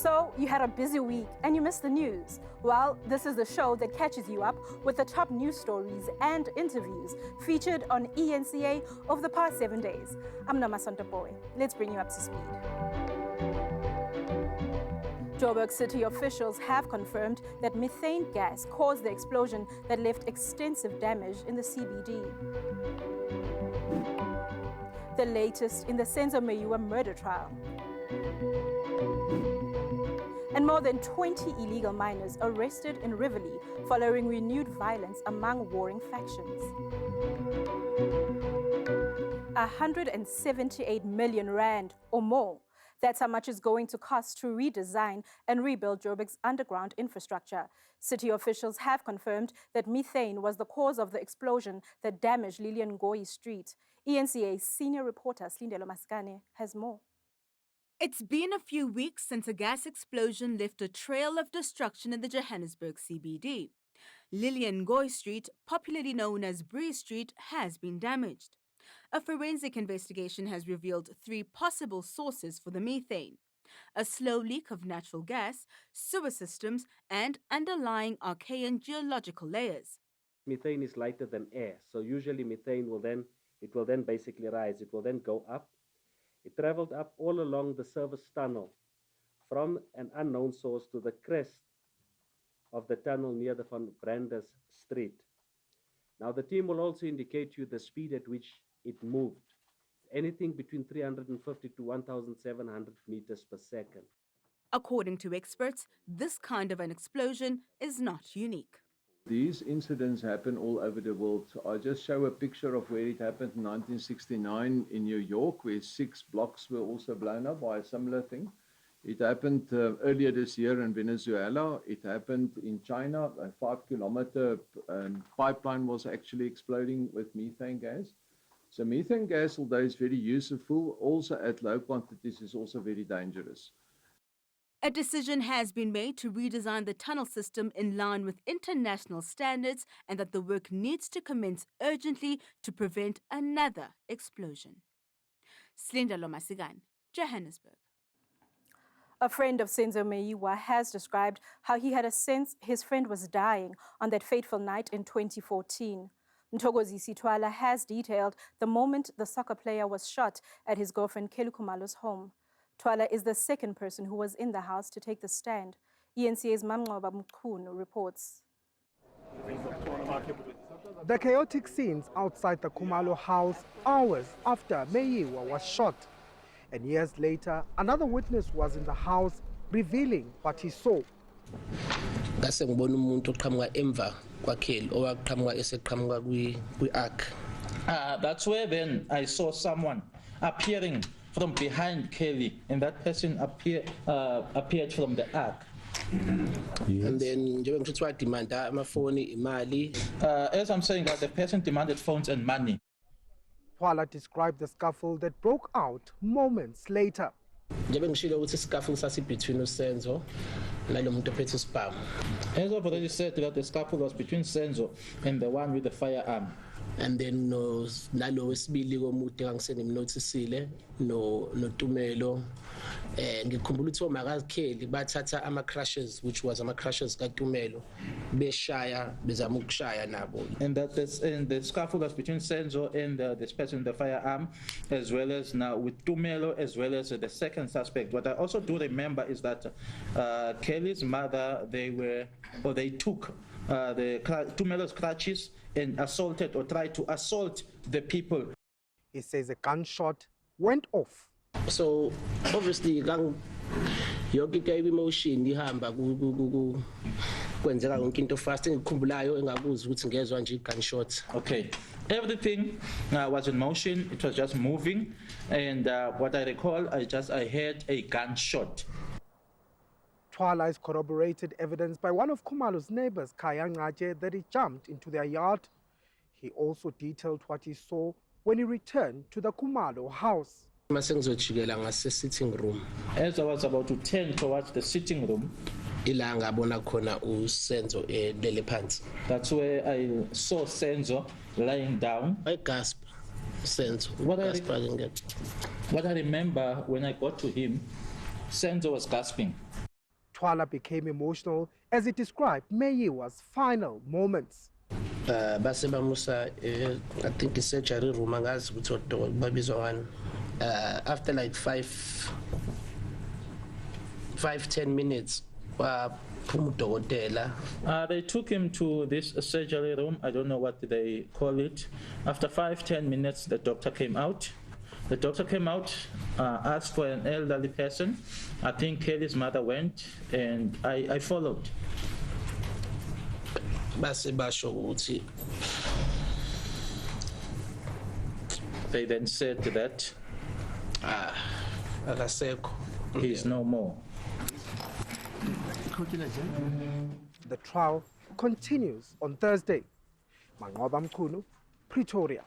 So you had a busy week and you missed the news. Well, this is the show that catches you up with the top news stories and interviews featured on ENCA over the past 7 days. I'm Namasonto Boy. Let's bring you up to speed. Joburg City officials have confirmed that methane gas caused the explosion that left extensive damage in the CBD. The latest in the Senza Mayowa murder trial. And more than 20 illegal miners arrested in Riverlea following renewed violence among warring factions. 178 million rand or more. That's how much it's going to cost to redesign and rebuild Joburg's underground infrastructure. City officials have confirmed that methane was the cause of the explosion that damaged Lilian Ngoyi Street. ENCA's senior reporter Slindelo Maskane has more. It's been a few weeks since a gas explosion left a trail of destruction in the Johannesburg CBD. Lilian Ngoyi Street, popularly known as Bree Street, has been damaged. A forensic investigation has revealed 3 possible sources for the methane: a slow leak of natural gas, sewer systems, and underlying archaean geological layers. Methane is lighter than air, so usually methane will then basically rise. It will then go up. It traveled up all along the service tunnel from an unknown source to the crest of the tunnel near the Van Brandes Street. Now the team will also indicate you the speed at which it moved, anything between 350 to 1,700 meters per second. According to experts, this kind of an explosion is not unique. These incidents happen all over the world. I'll just show a picture of where it happened in 1969 in New York, where 6 blocks were also blown up by a similar thing. It happened earlier this year in Venezuela. It happened in China. A 5-kilometer pipeline was actually exploding with methane gas. So methane gas, although is very useful, also at low quantities is also very dangerous. A decision has been made to redesign the tunnel system in line with international standards and that the work needs to commence urgently to prevent another explosion. Slindelo Maskane, Johannesburg. A friend of Senza Mayowa has described how he had a sense his friend was dying on that fateful night in 2014. Sekgozi Sitwala has detailed the moment the soccer player was shot at his girlfriend Kelly Khumalo's home. Twala is the second person who was in the house to take the stand. ENCA's Mamnqoba Mkhunu reports. The chaotic scenes outside the Khumalo house hours after Mayowa was shot. And years later, another witness was in the house revealing what he saw. That's where then I saw someone appearing from behind Kelly, and that person appeared from the ark. Yes. And then as I'm saying that the person demanded phones and money. Twala described the scuffle that broke out moments later. As I've already said that the scuffle was between Senzo and the one with the firearm. And then nalo wesibili komude kangisenimnotisile no Tumelo ngikhumbula ukuthi omakakheli bathatha ama crushes, which was ama crushes kaTumelo, beshaya bezama ukushaya nabo. And the scuffle was between Senzo and this person with the firearm, as well as now with Tumelo, as well as the second suspect. What I also do remember is that Kelly's mother, they took Tumelo's crutches and assaulted or tried to assault the people. He says a gunshot went off. So obviously yonke emotion ihamba kwenzeka yonke into fast engikhumbulayo engakuzi ukuthi ngezwa nje gunshot. Okay, everything was in motion. It was just moving, and what I recall, I heard a gunshot. Twala has corroborated evidence by one of Khumalo's neighbors, Kaya Ngaje, that he jumped into their yard. He also detailed what he saw when he returned to the Khumalo house. As I was about to turn towards the sitting room, that's where I saw Senzo lying down. I gasped. Senzo. What I remember when I got to him, Senzo was gasping. Sitwala became emotional as he described Mayowa's final moments. Base bamusa I think the surgery room angazi ukuthi odokotela babizwa ngani. After like 5-10 minutes waphuma udokotela. They took him to this surgery room. I don't know what they call it. After 5-10 minutes, the doctor came out. The doctor came out, asked for an elderly person. I think Kelly's mother went, and I followed. They then said that he's no more. The trial continues on Thursday. Mangoba Mkhunu, Pretoria.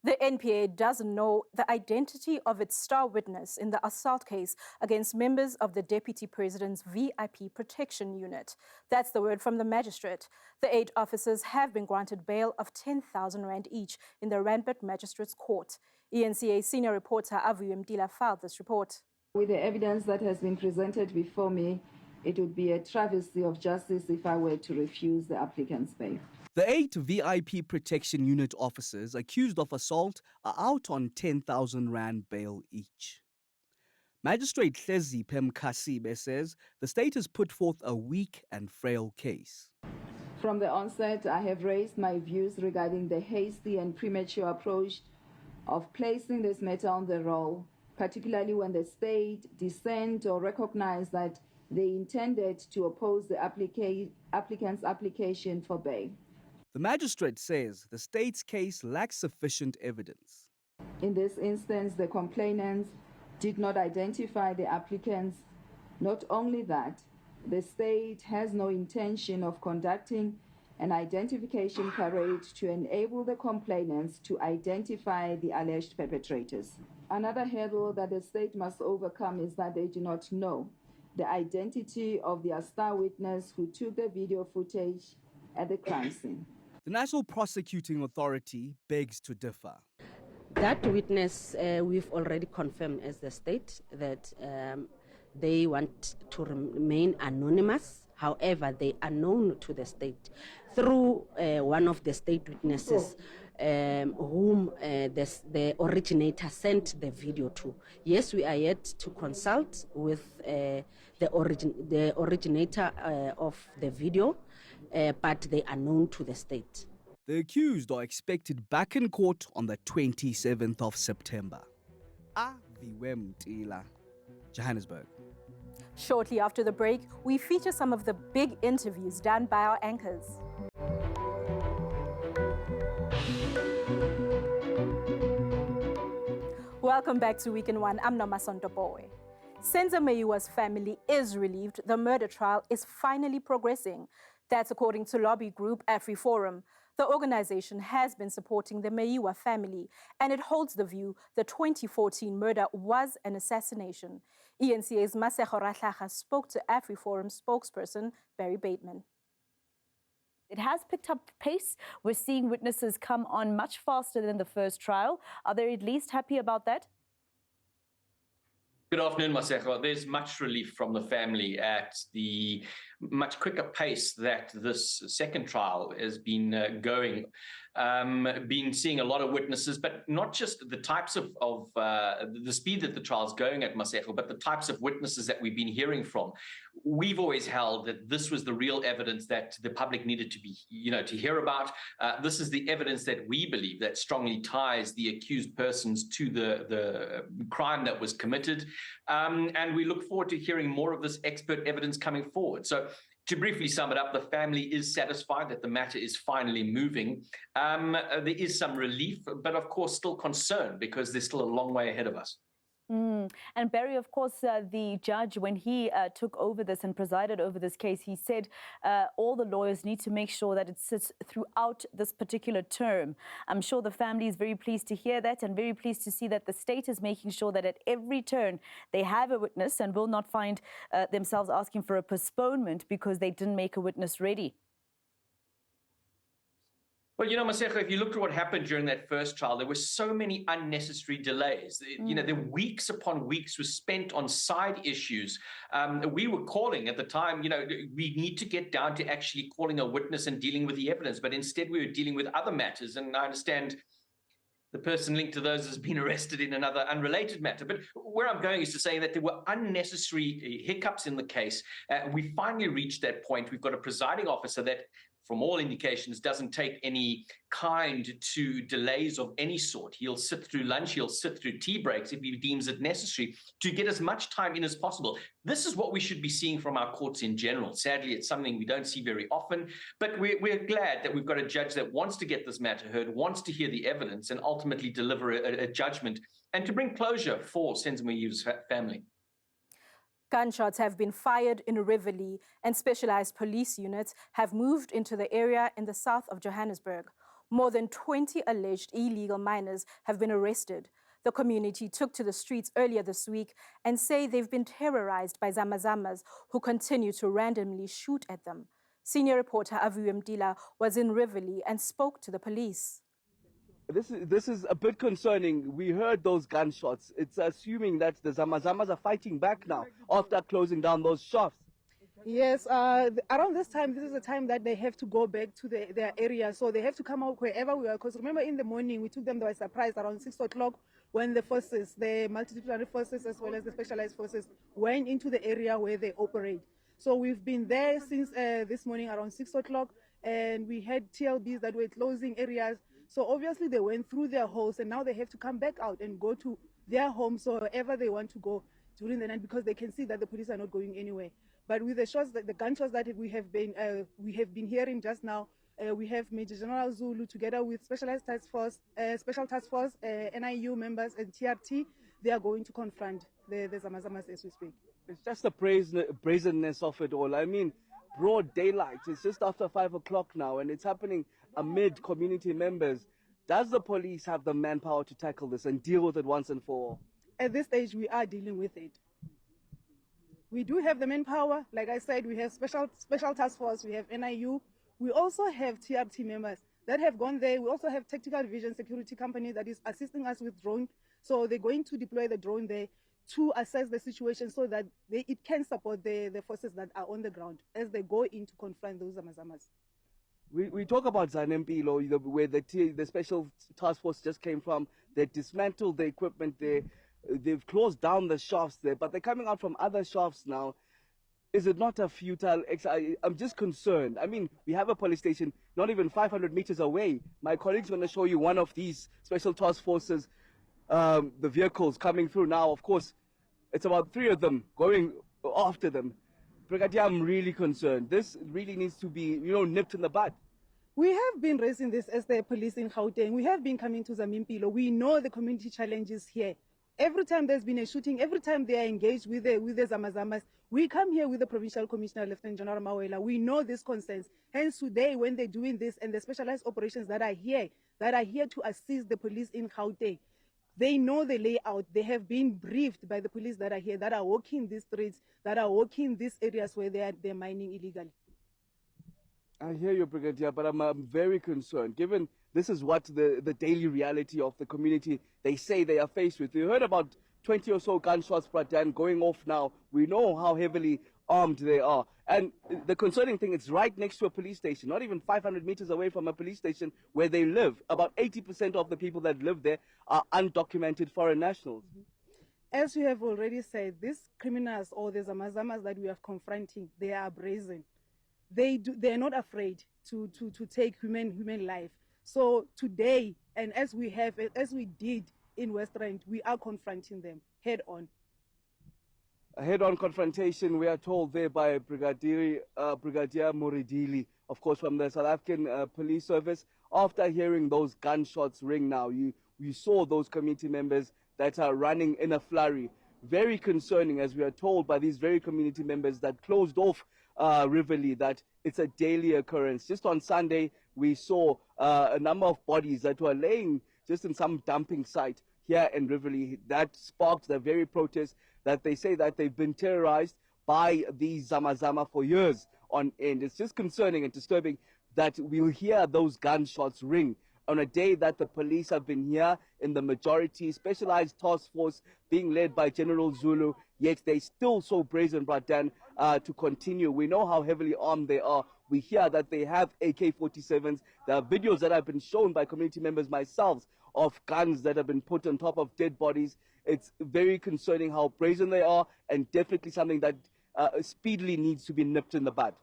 The NPA doesn't know the identity of its star witness in the assault case against members of the Deputy President's VIP Protection Unit. That's the word from the magistrate. The 8 officers have been granted bail of 10,000 rand each in the Randburg Magistrates Court. ENCA senior reporter Avuyo Mdila filed this report. With the evidence that has been presented before me, it would be a travesty of justice if I were to refuse the applicant's bail. The 8 VIP Protection Unit officers accused of assault are out on 10,000 rand bail each. Magistrate Hlezi Pemkasibe says the state has put forth a weak and frail case. From the onset, I have raised my views regarding the hasty and premature approach of placing this matter on the roll, particularly when the state dissent or recognized that they intended to oppose the applicant's application for bail. The magistrate says the state's case lacks sufficient evidence. In this instance, the complainants did not identify the applicants. Not only that, the state has no intention of conducting an identification parade to enable the complainants to identify the alleged perpetrators. Another hurdle that the state must overcome is that they do not know the identity of their star witness who took the video footage at the crime scene. The National Prosecuting Authority begs to differ. That witness, we've already confirmed as the state that they want to remain anonymous. However, they are known to the state through one of the state witnesses whom the originator sent the video to. Yes, we are yet to consult with the originator of the video, but they are known to the state. The accused are expected back in court on the 27th of September. Aviwe Mtila, Johannesburg. Shortly after the break, we feature some of the big interviews done by our anchors. Welcome back to Week in One. I'm Nomasonto Bowe. Senza Mayowa's family is relieved the murder trial is finally progressing. That's according to lobby group AfriForum. The organization has been supporting the Mayowa family, and it holds the view the 2014 murder was an assassination. ENCA's Masego Ratlaga spoke to AfriForum spokesperson Barry Bateman. It has picked up pace. We're seeing witnesses come on much faster than the first trial. Are they at least happy about that? Good afternoon, Masego. There's much relief from the family at the much quicker pace that this second trial has been going. Been seeing a lot of witnesses, but not just the types of the speed that the trial's going at, Masego, but the types of witnesses that we've been hearing from. We've always held that this was the real evidence that the public needed to be, to hear about. This is the evidence that we believe that strongly ties the accused persons to the crime that was committed. And we look forward to hearing more of this expert evidence coming forward. So to briefly sum it up, the family is satisfied that the matter is finally moving. There is some relief, but of course still concern because there's still a long way ahead of us. And Barry, of course, the judge, when he took over this and presided over this case, he said all the lawyers need to make sure that it sits throughout this particular term. I'm sure the family is very pleased to hear that and very pleased to see that the state is making sure that at every turn they have a witness and will not find themselves asking for a postponement because they didn't make a witness ready. Well, you know, Maseko, if you look at what happened during that first trial, there were so many unnecessary delays. You know, the weeks upon weeks were spent on side issues. We were calling at the time, you know, we need to get down to actually calling a witness and dealing with the evidence, but instead we were dealing with other matters. And I understand the person linked to those has been arrested in another unrelated matter. But where I'm going is to say that there were unnecessary hiccups in the case. We finally reached that point. We've got a presiding officer that, from all indications, doesn't take any kind to delays of any sort. He'll sit through lunch, he'll sit through tea breaks if he deems it necessary to get as much time in as possible. This is what we should be seeing from our courts in general. Sadly, it's something we don't see very often, but we're glad that we've got a judge that wants to get this matter heard, wants to hear the evidence, and ultimately deliver a judgment and to bring closure for Senza Mayowa's family. Gunshots have been fired in Riverlea, and specialized police units have moved into the area in the south of Johannesburg. More than 20 alleged illegal miners have been arrested. The community took to the streets earlier this week and say they've been terrorized by Zamazamas who continue to randomly shoot at them. Senior reporter Aviwe Mdila was in Riverlea and spoke to the police. This is a bit concerning. We heard those gunshots. It's assuming that the Zamazamas are fighting back now after closing down those shops. Yes, around this time, this is the time that they have to go back to their area. So they have to come out wherever we are. Because remember, in the morning, we took them, they were surprised around 6 o'clock when the forces, the multidisciplinary forces as well as the specialized forces, went into the area where they operate. So we've been there since this morning around 6 o'clock, and we had TLBs that were closing areas. So obviously they went through their holes, and now they have to come back out and go to their homes or wherever they want to go during the night, because they can see that the police are not going anywhere. But with the shots, the gunshots that we have been hearing just now, we have Major General Zulu together with Specialized Task Force, Special Task Force, NIU members and TRT. They are going to confront the Zamazamas as we speak. It's just the brazenness of it all. I mean, broad daylight. It's just after 5 o'clock now, and it's happening amid community members. Does the police have the manpower to tackle this and deal with it once and for all? At this stage, we are dealing with it. We do have the manpower. Like I said, we have special task force, we have NIU. We also have TRT members that have gone there. We also have tactical vision security company that is assisting us with drone. So they're going to deploy the drone there to assess the situation so that it can support the forces that are on the ground as they go in to confront those Zamazamas. We talk about Zanempilo, where the special task force just came from. They dismantled the equipment there. They've closed down the shafts there, but they're coming out from other shafts now. Is it not a futile exercise? I'm just concerned. I mean, we have a police station not even 500 meters away. My colleague's going to show you one of these special task forces, the vehicles coming through now. Of course, it's about 3 of them going after them. Brigadier, I'm really concerned. This really needs to be, nipped in the bud. We have been raising this as the police in Gauteng. We have been coming to Zamampilo. We know the community challenges here. Every time there's been a shooting, every time they are engaged with the Zamazamas, we come here with the Provincial Commissioner, Lieutenant General Mawela. We know these concerns. Hence today, when they're doing this and the specialized operations that are here to assist the police in Gauteng, they know the layout. They have been briefed by the police that are here, that are walking these streets, that are walking these areas where they're mining illegally. I hear you, Brigadier, but I'm very concerned, given this is what the daily reality of the community they say they are faced with. We heard about 20 or so gunshots, Brigadier, going off now. We know how heavily armed they are. And the concerning thing, it's right next to a police station, not even 500 meters away from a police station where they live. About 80% of the people that live there are undocumented foreign nationals. As you have already said, these criminals or the Zamazamas that we are confronting, they are brazen. They are not afraid to take human life. So today, and as we did in West Rand, we are confronting them head on. A head-on confrontation, we are told there by Brigadier Moridili, of course, from the South African Police Service. After hearing those gunshots ring now, you saw those community members that are running in a flurry. Very concerning, as we are told by these very community members that closed off Riverlea, that it's a daily occurrence. Just on Sunday, we saw a number of bodies that were laying just in some dumping site here in Riverlea. That sparked the very protest that they say that they've been terrorized by these Zamazama for years on end. It's just concerning and disturbing. that we'll hear those gunshots ring on a day that the police have been here in the majority, specialized task force being led by General Zulu, yet they still so brazen, Bradan, to continue. We know how heavily armed they are. We hear that they have AK-47s. There are videos that have been shown by community members myself of guns that have been put on top of dead bodies. It's very concerning how brazen they are, and definitely something that speedily needs to be nipped in the bud.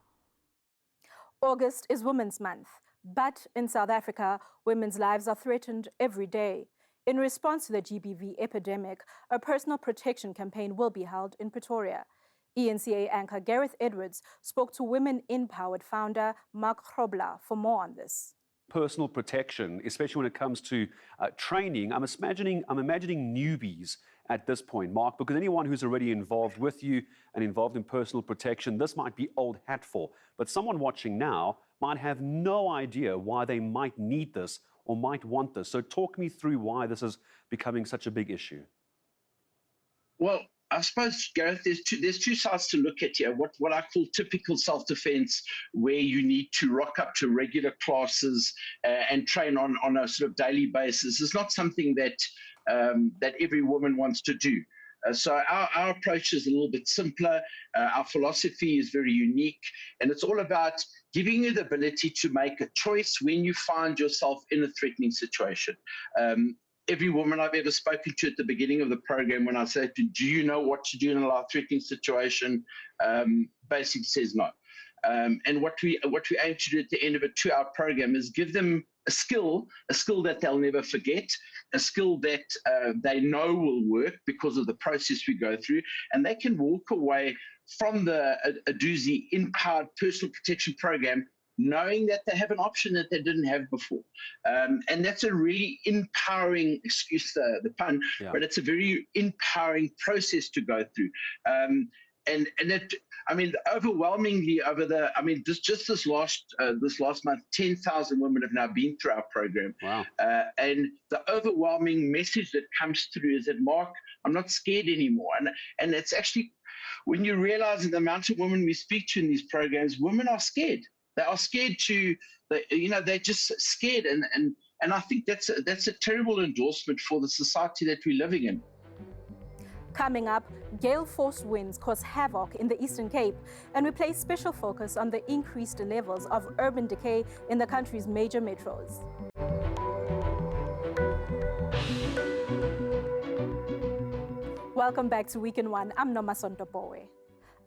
August is Women's Month, but in South Africa, women's lives are threatened every day. In response to the GBV epidemic, a personal protection campaign will be held in Pretoria. ENCA anchor Gareth Edwards spoke to Women Empowered founder Mark Grobler for more on this. Personal protection, especially when it comes to training, I'm imagining newbies at this point, Mark, because anyone who's already involved with you and involved in personal protection, this might be old hat for. But someone watching now might have no idea why they might need this or might want this. So talk me through why this is becoming such a big issue. Well, I suppose, Gareth, there's two sides to look at here. What I call typical self-defense, where you need to rock up to regular classes and train on a sort of daily basis, is not something that that every woman wants to do. So our approach is a little bit simpler. Our philosophy is very unique, and it's all about giving you the ability to make a choice when you find yourself in a threatening situation. Every woman I've ever spoken to at the beginning of the program, when I say, do you know what to do in a life-threatening situation, basically says no. And what we aim to do at the end of a 2-hour program is give them a skill that they'll never forget, a skill that they know will work because of the process we go through, and they can walk away from the Aduzi Empowered Personal Protection Program knowing that they have an option that they didn't have before. And that's a really empowering, excuse the pun, but it's a very empowering process to go through. And it, I mean, overwhelmingly just this last month, 10,000 women have now been through our program. Wow. And the overwhelming message that comes through is that, Mark, I'm not scared anymore. And it's actually, when you realize the amount of women we speak to in these programs, women are scared. They are scared they're just scared. And I think that's a terrible endorsement for the society that we're living in. Coming up, gale force winds cause havoc in the Eastern Cape, and we place special focus on the increased levels of urban decay in the country's major metros. Welcome back to Week in One. I'm Noma Sontopowe.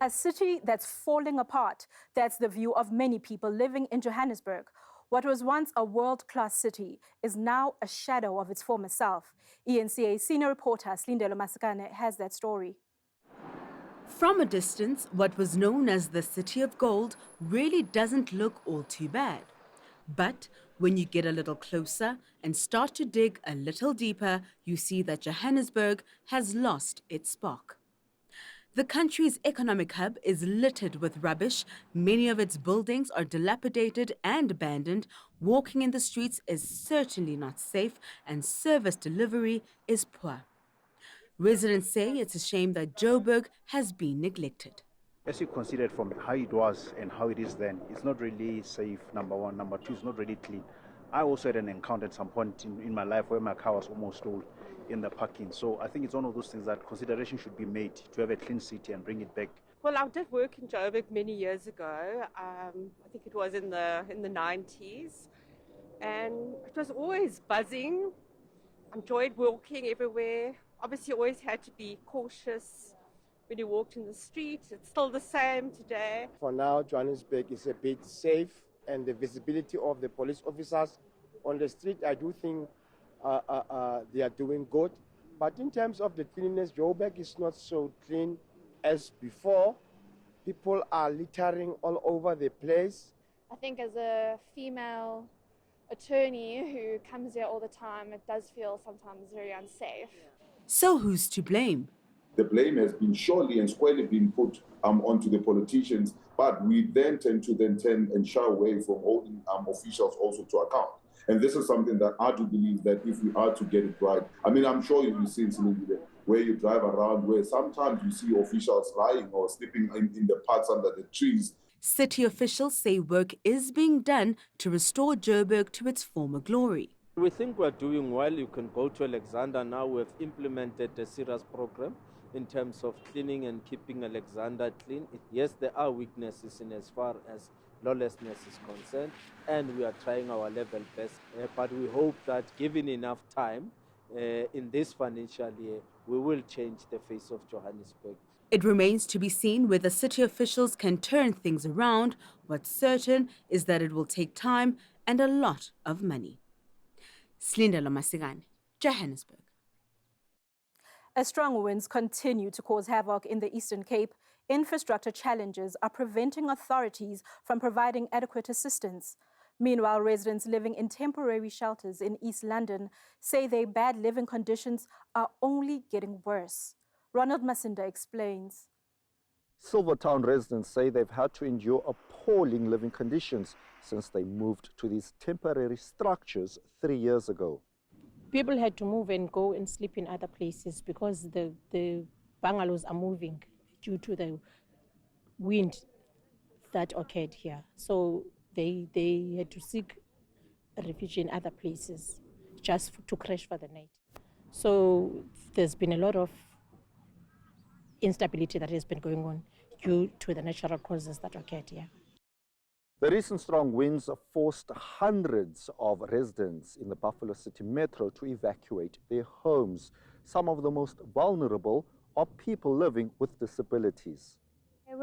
A city that's falling apart, that's the view of many people living in Johannesburg. What was once a world-class city is now a shadow of its former self. ENCA senior reporter Slindelo Masikane has that story. From a distance, what was known as the City of Gold really doesn't look all too bad. But when you get a little closer and start to dig a little deeper, you see that Johannesburg has lost its spark. The country's economic hub is littered with rubbish. Many of its buildings are dilapidated and abandoned. Walking in the streets is certainly not safe, and service delivery is poor. Residents say it's a shame that Joburg has been neglected. As you consider it from how it was and how it is then, it's not really safe, number one. Number two, it's not really clean. I also had an encounter at some point in my life where my car was almost stolen in the parking. So I think it's one of those things that consideration should be made to have a clean city and bring it back. Well, I did work in Joburg many years ago. I think it was in the 90s. And it was always buzzing. I enjoyed walking everywhere. Obviously, you always had to be cautious when you walked in the street. It's still the same today. For now, Johannesburg is a bit safe, and the visibility of the police officers on the street, I do think they are doing good. But in terms of the cleanliness, Joburg is not so clean as before. People are littering all over the place. I think as a female attorney who comes here all the time, it does feel sometimes very unsafe. So who's to blame? The blame has been surely and squarely been put onto the politicians, but we then tend to turn and shy away from holding officials also to account. And this is something that I do believe that if we are to get it right, I mean, I'm sure you've seen where you drive around, where sometimes you see officials lying or sleeping in the parks under the trees. City officials say work is being done to restore Joburg to its former glory. We think we're doing well. You can go to Alexander now. We've implemented a serious program in terms of cleaning and keeping Alexander clean. Yes, there are weaknesses in as far as lawlessness is concerned, and we are trying our level best. But we hope that given enough time in this financial year, we will change the face of Johannesburg. It remains to be seen whether city officials can turn things around. What's certain is that it will take time and a lot of money. Slindelo Masigane, Johannesburg. As strong winds continue to cause havoc in the Eastern Cape, infrastructure challenges are preventing authorities from providing adequate assistance. Meanwhile, residents living in temporary shelters in East London say their bad living conditions are only getting worse. Ronald Masinda explains. Silvertown residents say they've had to endure appalling living conditions since they moved to these temporary structures 3 years ago. People had to move and go and sleep in other places because the bungalows are moving due to the wind that occurred here. So they had to seek refuge in other places just to crash for the night. So there's been a lot of instability that has been going on due to the natural causes that occurred here. The recent strong winds forced hundreds of residents in the Buffalo City Metro to evacuate their homes. Some of the most vulnerable are people living with disabilities.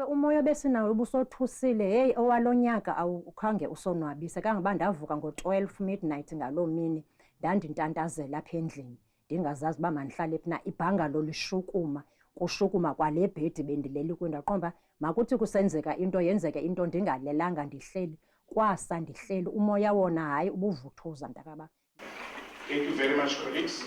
Umoya besinawo busothusile hey owalonyaka awukhange usonwabise kangoba ndavuka ngo12 midnight ngaloo mini ndandintantazela apha endlini ndingazazi uba mandihlale phi na ibhangalo lishukuma kushukuma kwale bhedi bendileli kwindaqomba makuthi kusenzeka into yenzeke into ndingalelanga ndihleli kwasa ndihleli umoya wona hayi ubuvuthuza ntakaba. Thank you very much, colleagues.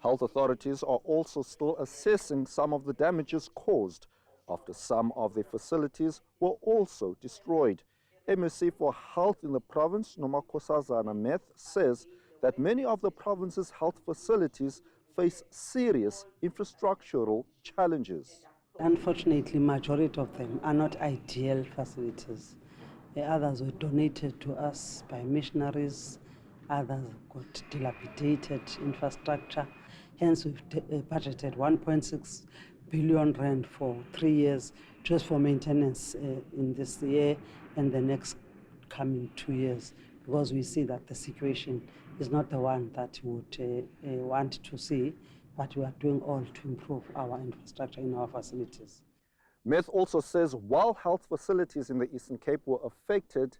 Health authorities are also still assessing some of the damages caused after some of their facilities were also destroyed. MSC for Health in the province, Nomakosazana Meth, says that many of the province's health facilities face serious infrastructural challenges. Unfortunately, majority of them are not ideal facilities. Others were donated to us by missionaries. Others got dilapidated infrastructure. Hence, we've budgeted 1.6 billion rand for 3 years just for maintenance in this year and the next coming 2 years, because we see that the situation is not the one that we would want to see, but we are doing all to improve our infrastructure in our facilities. Meth also says while health facilities in the Eastern Cape were affected,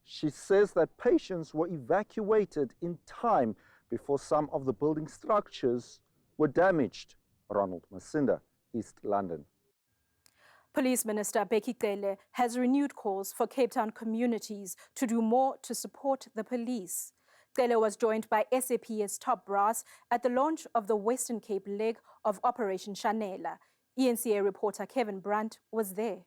she says that patients were evacuated in time before some of the building structures were damaged. Ronald Masinda, East London. Police Minister Bheki Cele has renewed calls for Cape Town communities to do more to support the police. Cele was joined by SAP's top brass at the launch of the Western Cape leg of Operation Chanella. ENCA reporter Kevin Brandt was there.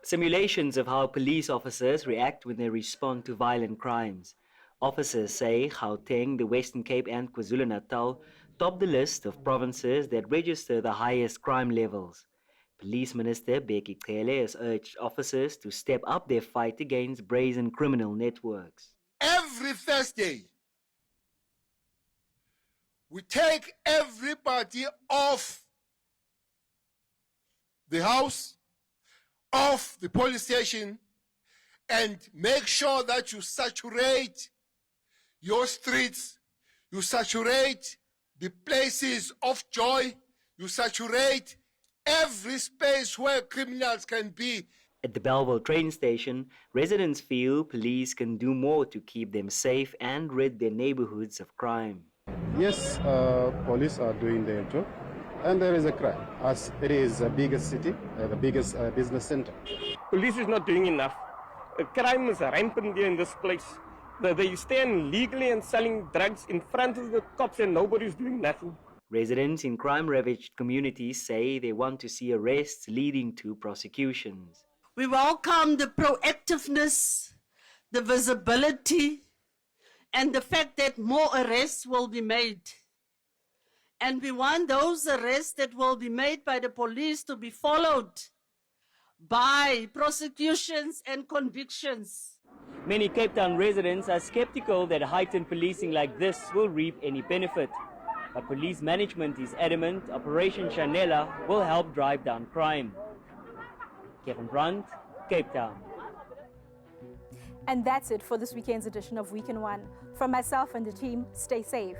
Simulations of how police officers react when they respond to violent crimes. Officers say Gauteng, the Western Cape and KwaZulu-Natal top the list of provinces that register the highest crime levels. Police Minister Bheki Cele has urged officers to step up their fight against brazen criminal networks. Every Thursday, we take everybody off the house, off the police station, and make sure that you saturate your streets, you saturate the places of joy, you saturate every space where criminals can be. At the Belleville train station, residents feel police can do more to keep them safe and rid their neighborhoods of crime. Yes, police are doing their job, and there is a crime, as it is the biggest city, the biggest business center. Police is not doing enough. Crime is rampant here in this place. They stand legally and selling drugs in front of the cops and nobody's doing nothing. Residents in crime-ravaged communities say they want to see arrests leading to prosecutions. We welcome the proactiveness, the visibility, and the fact that more arrests will be made. And we want those arrests that will be made by the police to be followed by prosecutions and convictions. Many Cape Town residents are skeptical that heightened policing like this will reap any benefit. But police management is adamant Operation Chanella will help drive down crime. Kevin Brandt, Cape Town. And that's it for this weekend's edition of Week in One. From myself and the team, stay safe.